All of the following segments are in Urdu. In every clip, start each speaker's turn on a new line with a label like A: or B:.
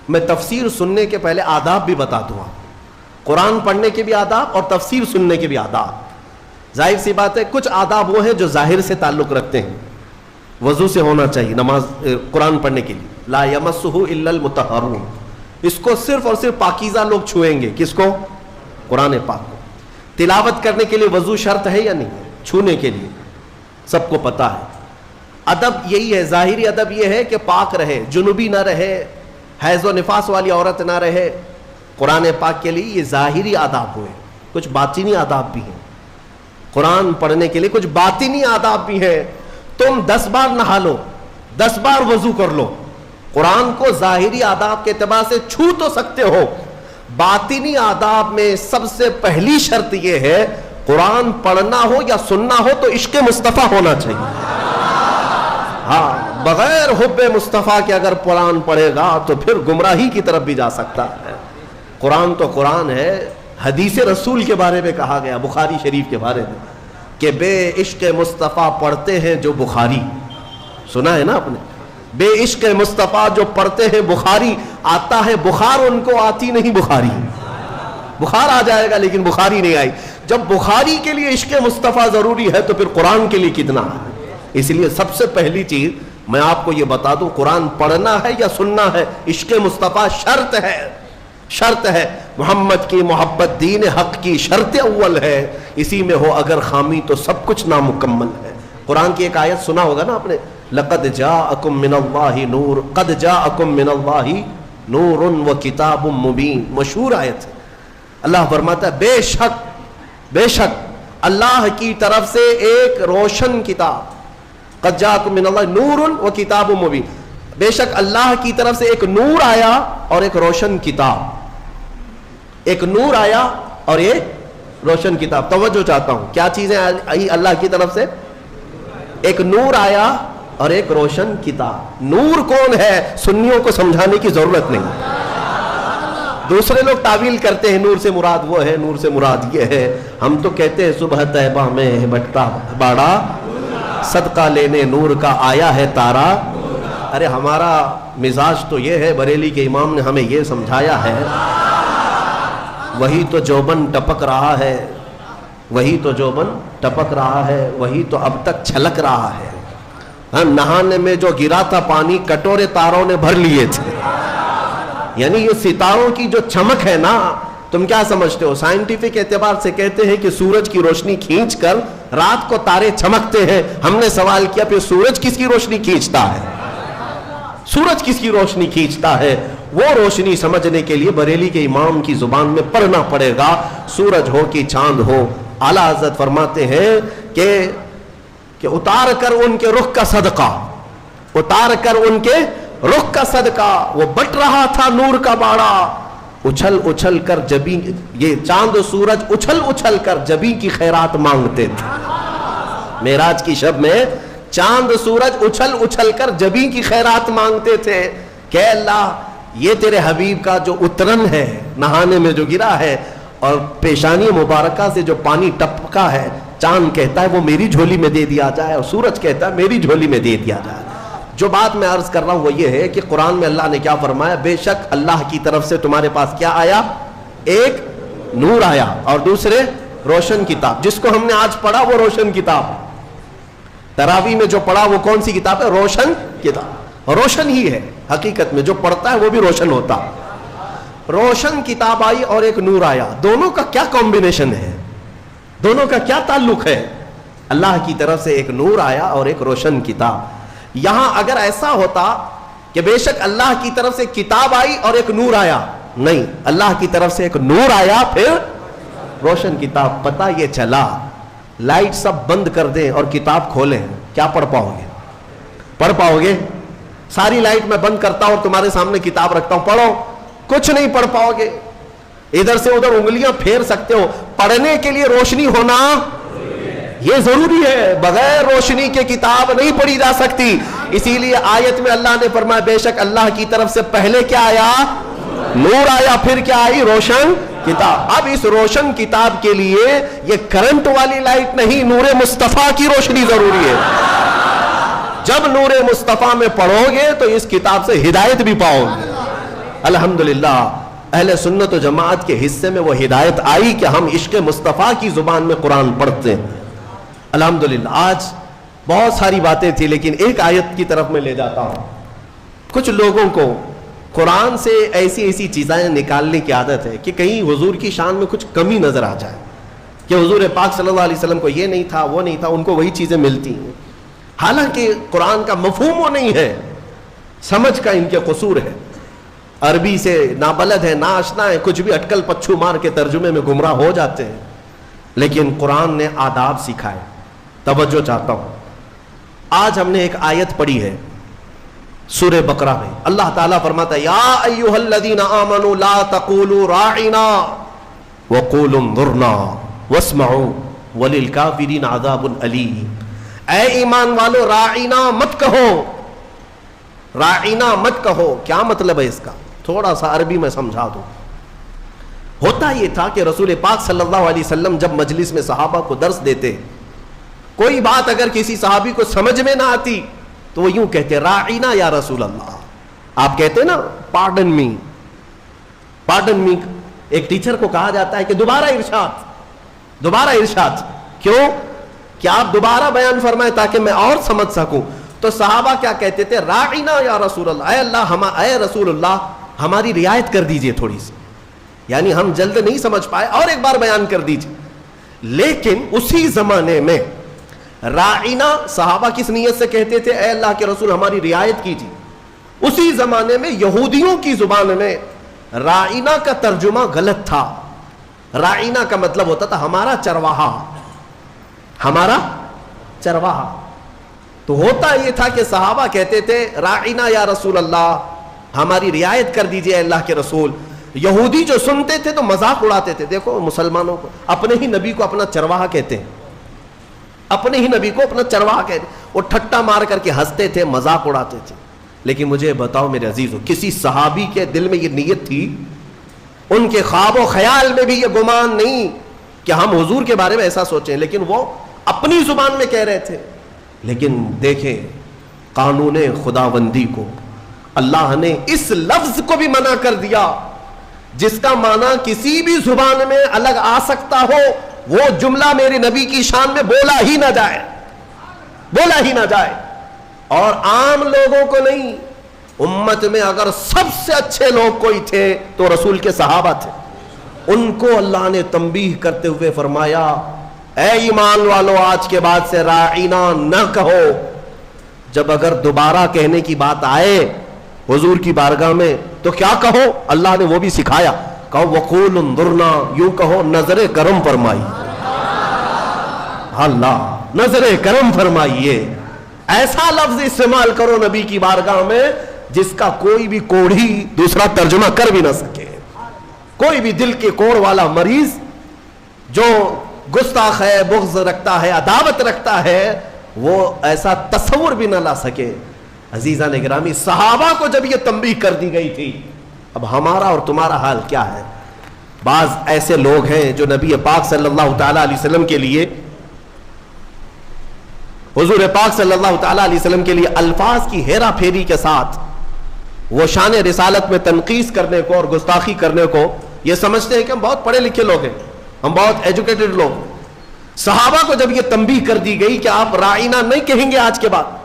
A: میں تفسیر سننے کے پہلے آداب بھی بتا دوں آپ. قرآن پڑھنے کے بھی آداب اور تفسیر سننے کے بھی آداب. ظاہر سی بات ہے کچھ آداب وہ ہیں جو ظاہر سے تعلق رکھتے ہیں. وضو سے ہونا چاہیے نماز قرآن پڑھنے کے لیے. لا یمسہ الا المطہرون, اس کو صرف اور صرف پاکیزہ لوگ چھوئیں گے. کس کو؟ قرآن پاک کو. تلاوت کرنے کے لیے وضو شرط ہے یا نہیں؟ چھونے کے لیے سب کو پتا ہے. ادب یہی ہے, ظاہری ادب یہ ہے کہ پاک رہے, جنوبی نہ رہے, حیض و نفاس والی عورت نہ رہے. قرآن پاک کے لیے یہ ظاہری آداب ہوئے. کچھ باطنی آداب بھی ہیں. قرآن پڑھنے کے لیے کچھ باطنی آداب بھی ہیں. تم 10 بار نہا لو, 10 بار وضو کر لو, قرآن کو ظاہری آداب کے اعتبار سے چھو تو سکتے ہو. باطنی آداب میں سب سے پہلی شرط یہ ہے قرآن پڑھنا ہو یا سننا ہو تو عشق مصطفیٰ ہونا چاہیے. ہاں, بغیر حب مصطفیٰ کے اگر قرآن پڑھے گا تو پھر گمراہی کی طرف بھی جا سکتا ہے. قرآن تو قرآن ہے. حدیث رسول کے بارے میں کہا گیا بخاری شریف کے بارے میں کہ بے عشق مصطفیٰ پڑھتے ہیں جو بخاری. سنا ہے نا آپ نے؟ بے عشق مصطفیٰ جو پڑھتے ہیں بخاری, آتا ہے بخار, ان کو آتی نہیں بخاری. بخار آ جائے گا لیکن بخاری نہیں آئی. جب بخاری کے لیے عشق مصطفیٰ ضروری ہے تو پھر قرآن کے لیے کتنا ہے. اس لیے سب سے پہلی چیز میں آپ کو یہ بتا دوں, قرآن پڑھنا ہے یا سننا ہے, عشق مصطفیٰ شرط ہے. شرط ہے. محمد کی محبت دین حق کی شرط اول ہے. اسی میں ہو اگر خامی تو سب کچھ نامکمل ہے. قرآن کی ایک آیت سنا ہوگا نا آپ نے, لقد جاءکم من اللہ نور, قد جاءکم من اللہ نور و کتاب مبین. مشہور آیت ہے. اللہ فرماتا ہے بے شک اللہ کی طرف سے ایک روشن کتاب, قد جاءکم من اللہ نور و کتاب مبین, بے شک اللہ کی طرف سے ایک نور آیا اور ایک روشن کتاب. ایک نور آیا اور ایک روشن کتاب. توجہ چاہتا ہوں, کیا چیزیں آئی اللہ کی طرف سے؟ ایک نور آیا اور ایک روشن کتاب. نور کون ہے سنیوں کو سمجھانے کی ضرورت نہیں. دوسرے لوگ تعویل کرتے ہیں نور سے مراد وہ ہے, نور سے مراد یہ ہے. ہم تو کہتے ہیں صبح طیبہ میں بٹتا باڑا, صدقہ لینے نور کا آیا ہے تارا. ارے ہمارا مزاج تو یہ ہے, بریلی کے امام نے ہمیں یہ سمجھایا ہے, وہی تو جوبن ٹپک رہا ہے, وہی تو جوبن ٹپک رہا ہے, وہی تو اب تک چھلک رہا ہے. نہانے میں جو گرا تھا پانی کٹورے تاروں نے بھر لیے تھے. یعنی یہ ستاروں کی جو چمک ہے نا, تم کیا سمجھتے ہو؟ سائنٹیفک اعتبار سے کہتے ہیں کہ سورج کی روشنی کھینچ کر رات کو تارے چمکتے ہیں. ہم نے سوال کیا پھر سورج کس کی روشنی کھینچتا ہے؟ سورج کس کی روشنی کھینچتا ہے؟ وہ روشنی سمجھنے کے لیے بریلی کے امام کی زبان میں پڑھنا پڑے گا. سورج ہو کہ چاند ہو, اعلیٰ حضرت فرماتے ہیں کہ اتار کر ان کے رخ کا صدقہ, اتار کر ان کے رخ کا صدقہ, وہ بٹ رہا تھا نور کا باڑا, اچھل اچھل کر جبی, یہ چاند و سورج اچھل اچھل کر جبی کی خیرات مانگتے تھے. معراج کی شب میں چاند سورج اچھل اچھل کر جبی کی خیرات مانگتے تھے کہ اللہ یہ تیرے حبیب کا جو اترن ہے, نہانے میں جو گرا ہے اور پیشانی مبارکہ سے جو پانی ٹپکا ہے, چاند کہتا ہے وہ میری جھولی میں دے دیا جائے اور سورج کہتا ہے میری جھولی میں دے دیا جائے. جو بات میں عرض کر رہا ہوں وہ یہ ہے کہ قرآن میں اللہ نے کیا فرمایا, بے شک اللہ کی طرف سے تمہارے پاس کیا آیا, ایک نور آیا اور دوسرے روشن کتاب. جس کو ہم نے آج پڑھا وہ روشن کتاب. تراویح میں جو پڑھا وہ کون سی کتاب ہے؟ روشن کتاب. روشن ہی ہے حقیقت میں, جو پڑھتا ہے وہ بھی روشن ہوتا. روشن کتاب آئی اور ایک نور آیا. دونوں کا کیا کمبینیشن ہے, دونوں کا کیا تعلق ہے؟ اللہ کی طرف سے ایک نور آیا اور ایک روشن کتاب. یہاں اگر ایسا ہوتا کہ بے شک اللہ کی طرف سے کتاب آئی اور ایک نور آیا, نہیں, اللہ کی طرف سے ایک نور آیا پھر روشن کتاب. پتہ یہ چلا لائٹ سب بند کر دیں اور کتاب کھولیں, کیا پڑھ پاؤ گے؟ پڑھ پاؤ گے؟ ساری لائٹ میں بند کرتا ہوں اور تمہارے سامنے کتاب رکھتا ہوں, پڑھو, کچھ نہیں پڑھ پاؤ گے. ادھر سے ادھر انگلیاں پھیر سکتے ہو. پڑھنے کے لیے روشنی ہونا یہ ضروری ہے, بغیر روشنی کے کتاب نہیں پڑھی جا سکتی. اسی لیے آیت میں اللہ نے فرمایا بے شک اللہ کی طرف سے پہلے کیا آیا؟ نور آیا, پھر کیا آئی؟ روشن کتاب. اب اس روشن کتاب کے لیے یہ کرنٹ والی لائٹ نہیں, نور مصطفیٰ کی روشنی ضروری ہے. جب نور مصطفیٰ میں پڑھو گے تو اس کتاب سے ہدایت بھی پاؤ گے. الحمدللہ اہل سنت و جماعت کے حصے میں وہ ہدایت آئی کہ ہم عشق مصطفیٰ کی زبان میں قرآن پڑھتے ہیں. الحمدللہ. آج بہت ساری باتیں تھی لیکن ایک آیت کی طرف میں لے جاتا ہوں. کچھ لوگوں کو قرآن سے ایسی ایسی چیزیں نکالنے کی عادت ہے کہ کہیں حضور کی شان میں کچھ کمی نظر آ جائے کہ حضور پاک صلی اللہ علیہ وسلم کو یہ نہیں تھا وہ نہیں تھا, ان کو وہی چیزیں ملتی ہیں, حالانکہ قرآن کا مفہوم وہ نہیں ہے, سمجھ کا ان کے قصور ہے, عربی سے نابلد ہے, ناآشنا ہے, کچھ بھی اٹکل پچھو مار کے ترجمے میں گمراہ ہو جاتے ہیں. لیکن قرآن نے آداب سکھائے. توجہ چاہتا ہوں, آج ہم نے ایک آیت پڑھی ہے سورہ بقرہ میں. اللہ تعالیٰ فرماتا ہے یا ایھا الذین آمنوا لا تقولوا راعنا وقولوا انظرنا واسمعوا وللکافرین عذاب الیم. اے ایمان والو راعنا مت کہو, راعنا مت کہو. کیا مطلب ہے اس کا؟ تھوڑا سا عربی میں سمجھا دوں. ہوتا یہ تھا کہ رسول پاک صلی اللہ علیہ وسلم جب مجلس میں صحابہ کو درس دیتے, کوئی بات اگر کسی صحابی کو سمجھ میں نہ آتی تو وہ یوں کہتے راعینا یا رسول اللہ. آپ کہتے نا پارڈن می, پارڈن می. ایک ٹیچر کو کہا جاتا ہے کہ دوبارہ ارشاد, دوبارہ ارشاد. کیوں؟ کہ آپ دوبارہ بیان فرمائیں تاکہ میں اور سمجھ سکوں. تو صحابہ کیا کہتے تھے؟ راعینا یا رسول اللہ, اے اللہ, اے رسول اللہ ہماری رعایت کر دیجئے تھوڑی سی, یعنی ہم جلد نہیں سمجھ پائے اور ایک بار بیان کر دیجئے. لیکن اسی زمانے میں راعینا صحابہ کس نیت سے کہتے تھے؟ اے اللہ کے رسول ہماری رعایت کیجیے. اسی زمانے میں یہودیوں کی زبان میں راعینا کا ترجمہ غلط تھا. راعینا کا مطلب ہوتا تھا ہمارا چرواہا, ہمارا چرواہا. تو ہوتا یہ تھا کہ صحابہ کہتے تھے راعینا یا رسول اللہ ہماری رعایت کر دیجیے اے اللہ کے رسول. یہودی جو سنتے تھے تو مذاق اڑاتے تھے. دیکھو مسلمانوں کو اپنے ہی نبی کو اپنا چرواہا کہتے ہیں, اپنے ہی نبی کو اپنا چرواہا کہتے. وہ ٹھٹا مار کر کے ہنستے تھے, مذاق اڑاتے تھے. لیکن مجھے بتاؤ میرے عزیزو, کسی صحابی کے دل میں یہ نیت تھی؟ ان کے خواب و خیال میں بھی یہ گمان نہیں کہ ہم حضور کے بارے میں ایسا سوچیں, لیکن وہ اپنی زبان میں کہہ رہے تھے. لیکن دیکھیں قانون خداوندی کو, اللہ نے اس لفظ کو بھی منع کر دیا جس کا معنی کسی بھی زبان میں الگ آ سکتا ہو. وہ جملہ میرے نبی کی شان میں بولا ہی نہ جائے, بولا ہی نہ جائے. اور عام لوگوں کو نہیں, امت میں اگر سب سے اچھے لوگ کوئی تھے تو رسول کے صحابہ تھے. ان کو اللہ نے تنبیہ کرتے ہوئے فرمایا اے ایمان والو آج کے بعد سے راعینا نہ کہو. جب اگر دوبارہ کہنے کی بات آئے حضور کی بارگاہ میں تو کیا کہو؟ اللہ نے وہ بھی سکھایا. کہو وقول انظرنا, یوں کہو نظر کرم فرمائیے. اللہ نظر کرم فرمائیے. ایسا لفظ استعمال کرو نبی کی بارگاہ میں جس کا کوئی بھی کوڑھی دوسرا ترجمہ کر بھی نہ سکے. کوئی بھی دل کے کوڑ والا مریض جو گستاخ ہے, بغض رکھتا ہے, عداوت رکھتا ہے, وہ ایسا تصور بھی نہ لا سکے. عزیزان گرامی, صحابہ کو جب یہ تنبیہ کر دی گئی تھی, اب ہمارا اور تمہارا حال کیا ہے؟ بعض ایسے لوگ ہیں جو نبی پاک صلی اللہ تعالیٰ علیہ وسلم کے لیے, حضور پاک صلی اللہ تعالیٰ علیہ وسلم کے لیے الفاظ کی ہیرا پھیری کے ساتھ وہ شان رسالت میں تنقیص کرنے کو اور گستاخی کرنے کو یہ سمجھتے ہیں کہ ہم بہت پڑھے لکھے لوگ ہیں, ہم بہت ایجوکیٹڈ لوگ ہیں. صحابہ کو جب یہ تنبیہ کر دی گئی کہ آپ راعینا نہیں کہیں گے آج کے بعد,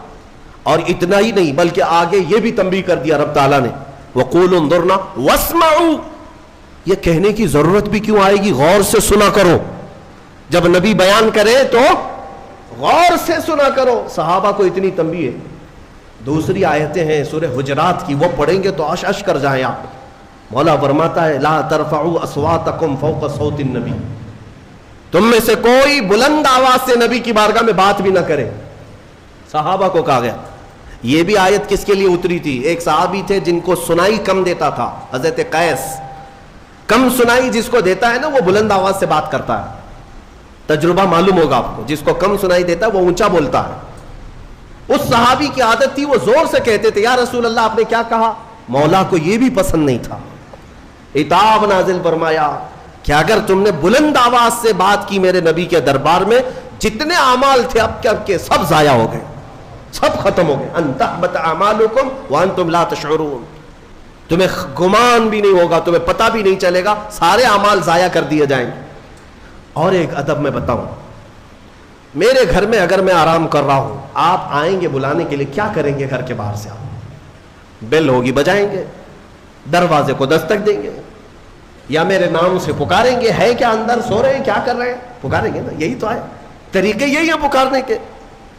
A: اور اتنا ہی نہیں بلکہ آگے یہ بھی تنبیہ کر دیا رب تعالیٰ نے وَقُولُوا انظُرْنَا وَاسْمَعُوا. یہ کہنے کی ضرورت بھی کیوں آئے گی؟ غور سے سنا کرو. جب نبی بیان کرے تو غور سے سنا کرو. صحابہ کو اتنی تنبیہ ہے. دوسری آیتیں ہیں سورہ حجرات کی, وہ پڑھیں گے تو عش کر جائیں آپ. مولا فرماتا ہے لا ترفعوا اصواتکم فوق صوت النبی, تم میں سے کوئی بلند آواز سے نبی کی بارگاہ میں بات بھی نہ کرے. صحابہ کو کہا گیا. یہ بھی آیت کس کے لیے اتری تھی؟ ایک صحابی تھے جن کو سنائی کم دیتا تھا, حضرت قیس. کم سنائی جس کو دیتا ہے نا وہ بلند آواز سے بات کرتا ہے. تجربہ معلوم ہوگا آپ کو, جس کو کم سنائی دیتا ہے وہ اونچا بولتا ہے. اس صحابی کی عادت تھی, وہ زور سے کہتے تھے یا رسول اللہ آپ نے کیا کہا. مولا کو یہ بھی پسند نہیں تھا. عتاب نازل فرمایا کہ اگر تم نے بلند آواز سے بات کی میرے نبی کے دربار میں, جتنے اعمال تھے اب کے سب ضائع ہو گئے, سب ختم ہو گئے. ان تحبط اعمالکم وانتم لا تشعرون. تمہیں گمان بھی نہیں ہوگا, تمہیں پتہ بھی نہیں چلے گا, سارے اعمال ضائع کر دیے جائیں گے. اور ایک ادب میں بتاؤں, میرے گھر میں اگر میں آرام کر رہا ہوں, آپ آئیں گے بلانے کے لیے, کیا کریں گے؟ گھر کے باہر سے آپ بیل ہوگی بجائیں گے, دروازے کو دستک دیں گے, یا میرے نام سے پکاریں گے, ہے کیا اندر, سو رہے ہیں, کیا کر رہے ہیں, پکاریں گے نا. یہی تو ہے, طریقے یہی ہیں پکارنے کے.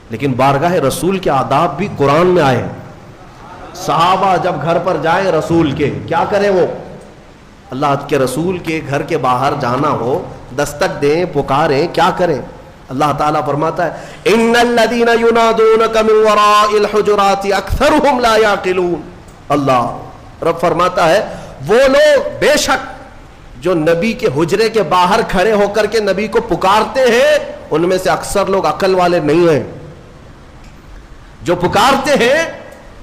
A: لیکن بارگاہ رسول کے آداب بھی قرآن میں آئے ہیں. صحابہ جب گھر پر جائیں رسول کے, کیا کریں وہ؟ اللہ کے رسول کے گھر کے باہر جانا ہو, دستک دیں, پکاریں, کیا کریں؟ اللہ تعالیٰ فرماتا ہے ان الذین ینادونک من وراء الحجرات اکثرهم لا یعقلون. اللہ رب فرماتا ہے وہ لوگ بے شک جو نبی کے حجرے کے باہر کھڑے ہو کر کے نبی کو پکارتے ہیں, ان میں سے اکثر لوگ عقل والے نہیں ہیں. جو پکارتے ہیں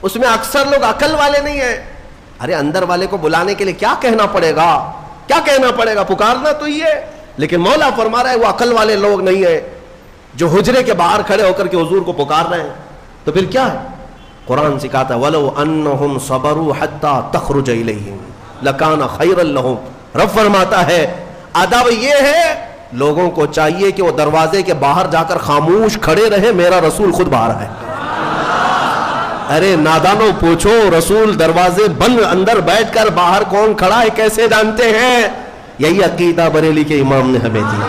A: اس میں اکثر لوگ عقل والے نہیں ہیں. ارے اندر والے کو بلانے کے لیے کیا کہنا پڑے گا, کیا کہنا پڑے گا, پکارنا تو ہی ہے. لیکن مولا فرما رہا ہے وہ عقل والے لوگ نہیں ہیں جو حجرے کے باہر کھڑے ہو کر کے حضور کو پکار رہے ہیں. تو پھر کیا ہے؟ قرآن سکھاتا ہے وَلَوْ أَنَّهُمْ صَبَرُوا حَتَّى تَخْرُجَ إِلَيْهِمْ لَكَانَ خَيْرًا لَهُمْ. رب فرماتا ہے ادب یہ ہے, لوگوں کو چاہیے کہ وہ دروازے کے باہر جا کر خاموش کھڑے رہے, میرا رسول خود باہر ہے. ارے نادانوں پوچھو, رسول دروازے بند اندر بیٹھ کر باہر کون کھڑا ہے کیسے جانتے ہیں؟ یہی عقیدہ بریلی کے امام نے ہمیں دیا.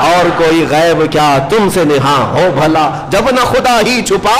A: اور کوئی غیب کیا تم سے نہاں ہو بھلا, جب نہ خدا ہی چھپا